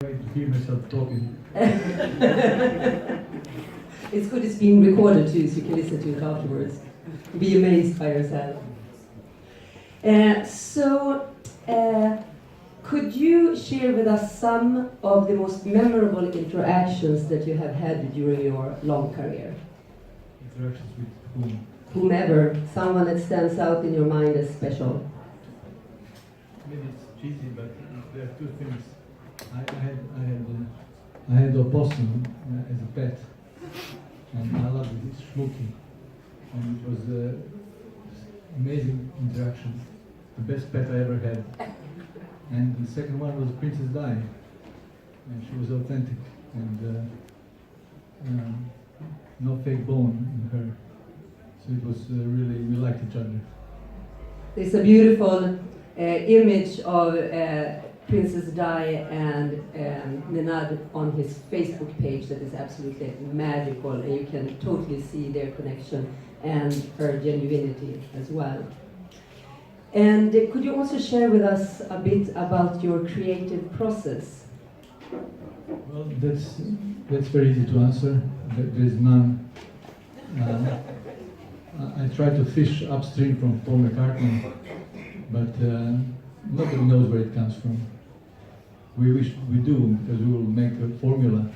To hear myself talking. It's good it's being recorded too, so you can listen to it afterwards. Be amazed by yourself. Could you share with us some of the most memorable interactions that you have had during your long career? Interactions with whom? Whomever, someone that stands out in your mind as special. Maybe it's cheesy, but there are two things. I had opossum as a pet, and I loved it. It's schmooky, and it was an amazing interaction. The best pet I ever had. And the second one was Princess Di, and she was authentic, and no fake bone in her. So it was really, we liked each other. There's a beautiful image of Princess Di and Nenad on his Facebook page that is absolutely magical, and you can totally see their connection and her genuinity as well. And could you also share with us a bit about your creative process? Well, that's very easy to answer. There's none. I try to fish upstream from Paul McCartney, but nobody knows where it comes from. We wish we do, because we will make a formula.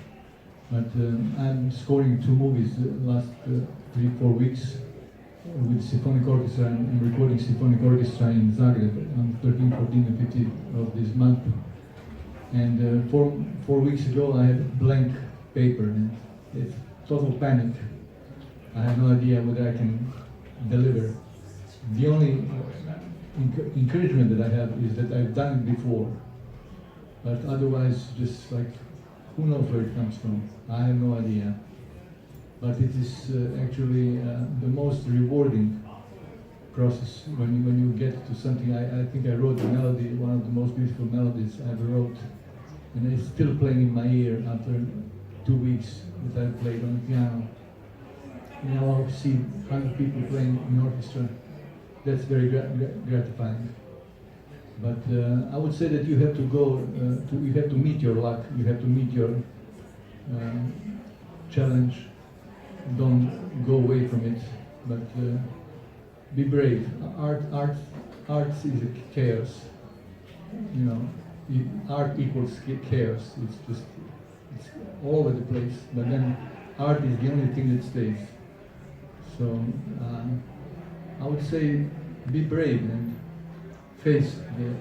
But I'm scoring 2 movies the last 3-4 weeks with symphonic orchestra. I'm recording symphonic orchestra in Zagreb on 13, 14, and 15 of this month. And 4 weeks ago I had blank paper, and it's total panic. I have no idea whether I can deliver. The only encouragement that I have is that I've done it before. But otherwise, just like, who knows where it comes from? I have no idea. But it is actually the most rewarding process when you get to something. I think I wrote a melody, one of the most beautiful melodies I ever wrote, and it's still playing in my ear after 2 weeks that I've played on the piano. Now I see 100 people playing in orchestra. That's very gratifying. But I would say that you have to go, you have to meet your luck, you have to meet your challenge. Don't go away from it, but be brave. Art is a chaos. You know, art equals chaos. It's all over the place. But then art is the only thing that stays. So I would say be brave and face the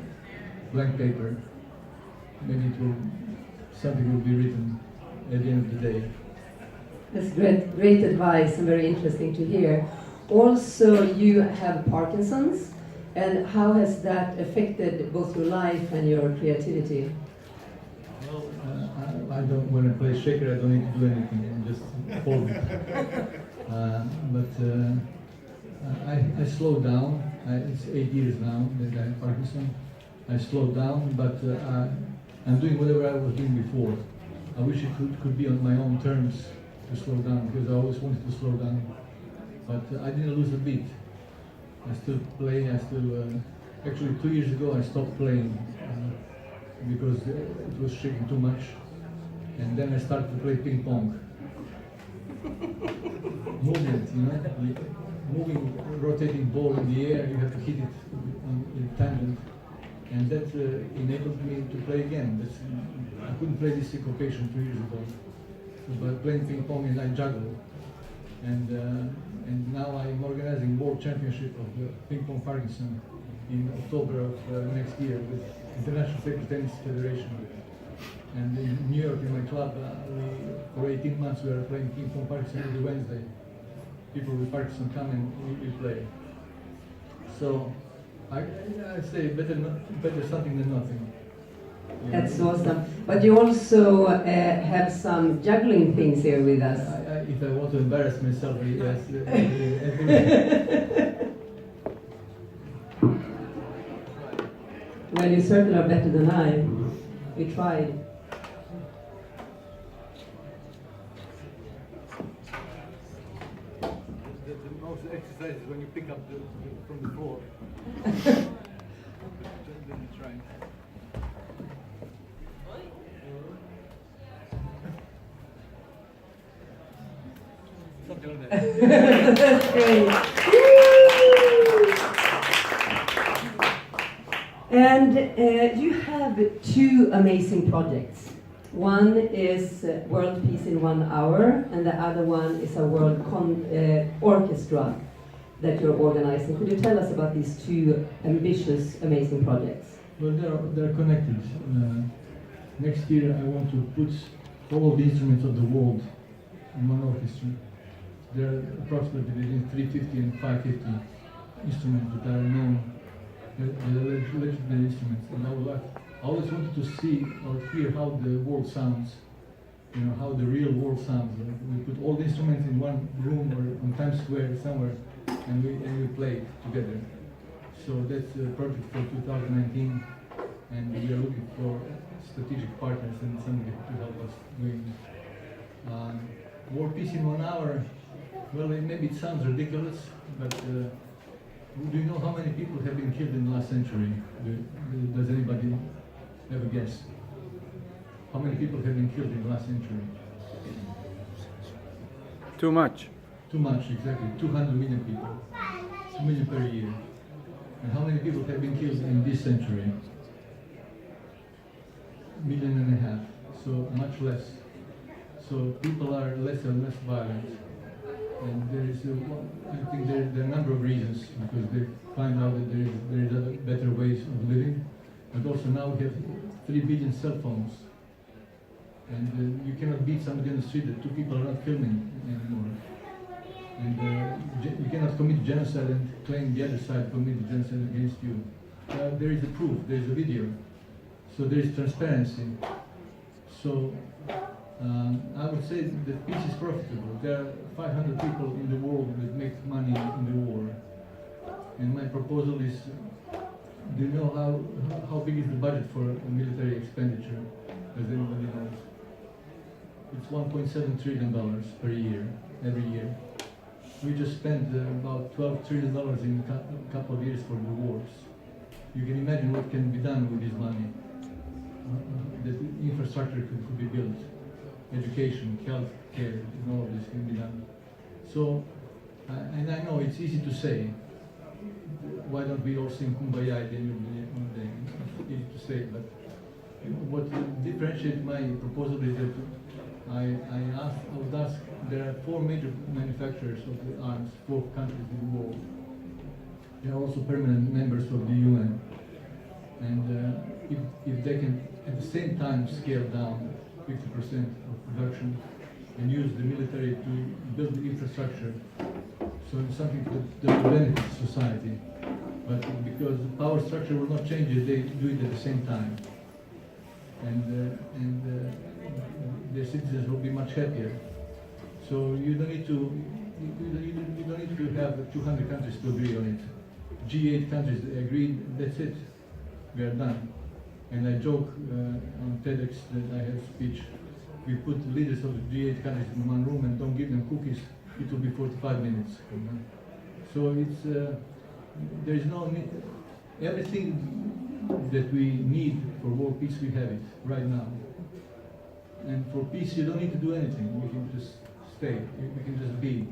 blank paper. Maybe something will be written at the end of the day. That's great advice and very interesting to hear. Also, you have Parkinson's, and how has that affected both your life and your creativity? Well, I don't. When I play shaker, I don't need to do anything. I just hold it. I slow down. It's 8 years now that I have Parkinson. I slowed down, but I'm doing whatever I was doing before. I wish it could be on my own terms to slow down, because I always wanted to slow down. But I didn't lose a beat. I still play. Actually 2 years ago I stopped playing because it was shaking too much. And then I started to play ping pong. Movement, you know, moving, rotating ball in the air, you have to hit it in tangent. And that enabled me to play again. I couldn't play this syncopation 2 years ago. But playing ping pong, and I juggle. And now I'm organizing World Championship of the Ping Pong Parkinson in October of next year with International Table Tennis Federation. And in New York, in my club, for 18 months we are playing Ping Pong Parkinson every Wednesday. People with Parkinson come and we play. So I say better something than nothing. Yeah. That's awesome. But you also have some juggling things here with us. If I want to embarrass myself, yes. Well, you certainly are better than I. We tried. The most exercise is when you pick up from the floor. Then you try. don't tell that. That's great. And you have two amazing projects. One is World Peace in 1 Hour, and the other one is a world orchestra that you're organizing. Could you tell us about these two ambitious, amazing projects? Well, they're connected. Next year I want to put all the instruments of the world in one orchestra. There are approximately between 350 and 550 instruments that are known, the legendary instruments. And I always wanted to see or hear how the world sounds, you know, how the real world sounds. We put all the instruments in one room or on Times Square somewhere, and we play together. So that's a project for 2019, and we are looking for strategic partners and somebody to help us doing. War Peace in 1 Hour. Well, maybe it sounds ridiculous, but do you know how many people have been killed in the last century? Does anybody have a guess? How many people have been killed in the last century? Too much. Too much, exactly. 200 million people. 2 million per year. And how many people have been killed in this century? 1.5 million. So much less. So people are less and less violent. And there is, I think there are a number of reasons, because they find out that there is other better ways of living. But also now we have 3 billion cell phones. And you cannot beat somebody on the street that 2 people are not filming anymore. And you cannot commit genocide and claim the other side committed genocide against you. There is a proof, there is a video. So there is transparency. So I would say that peace is profitable. There are 500 people in the world that make money in the war. And my proposal is, do you know how big is the budget for military expenditure? Does anybody know? It's $1.7 trillion per year, every year. We just spent about $12 trillion in a couple of years for the wars. You can imagine what can be done with this money. That infrastructure could be built. Education, health care, and all of this can be done. So, and I know it's easy to say, why don't we all sing Kumbaya at the end of the day? It's easy to say, but what differentiates my proposal is that I would ask, there are 4 major manufacturers of the arms, 4 countries in the world. They are also permanent members of the UN. And if they can at the same time scale down 50% of production and use the military to build the infrastructure, so it's something that will benefit society. But because the power structure will not change it, they do it at the same time. And the citizens will be much happier. So you don't need to have 200 countries to agree on it. G8 countries agreed, that's it. We are done. And I joke on TEDx that I have a speech. We put the leaders of the G8 countries in one room and don't give them cookies, it will be 45 minutes. You know? So it's there is no need. Everything that we need for world peace, we have it right now. And for peace, you don't need to do anything. You can just stay. You can just be.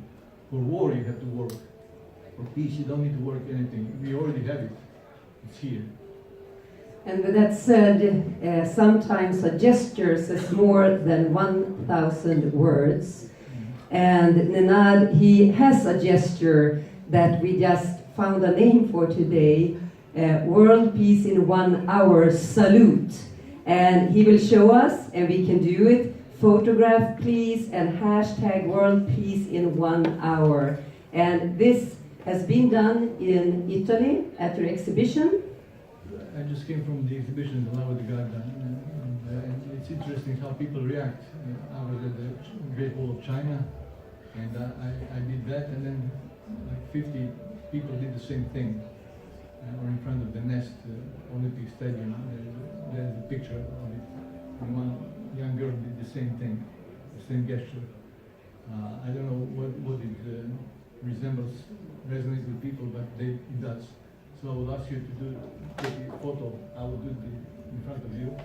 For war, you have to work. For peace, you don't need to work anything. We already have it. It's here. And with that said, sometimes a gesture says more than 1,000 words. And Nenad, he has a gesture that we just found a name for today, World Peace in 1 Hour Salute. And he will show us, and we can do it. Photograph, please, and hashtag World Peace in 1 Hour. And this has been done in Italy at your exhibition. I just came from the exhibition in La de Garda, and it's interesting how people react. I was at the Great Wall of China, and I did that, and then like 50 people did the same thing. Or in front of the Nest Olympic Stadium, there's a picture of it. And one young girl did the same thing, the same gesture. I don't know what it resembles, resonates with people, but it does. So I will ask you to take a photo. I will do it in front of you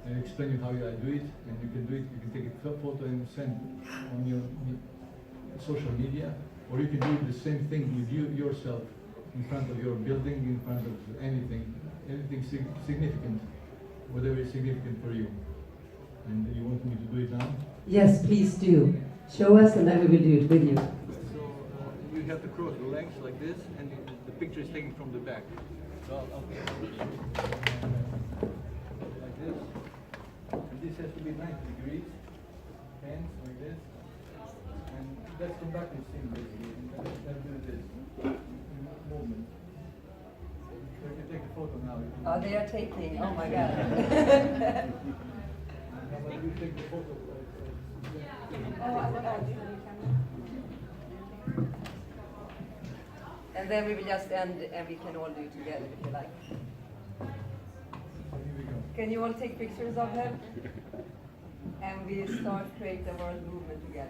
and explain you how I do it, and you can do it. You can take a photo and send on your social media, or you can do the same thing with you yourself in front of your building, in front of anything significant, whatever is significant for you. And you want me to do it now? Yes, please do. Show us, and then we will do it with you. So you have to cross the legs like this, and the picture is taken from the back. So I'll like this. And this has to be 90 degrees. Hands like this. And that's conductive scene basically. And then do this movement. So you can take a photo now. Oh, they are taking. Oh my God. How about you take the photo? And then we will just end, and we can all do it together if you like. So here we go. Can you all take pictures of her? And we start create the world movement together.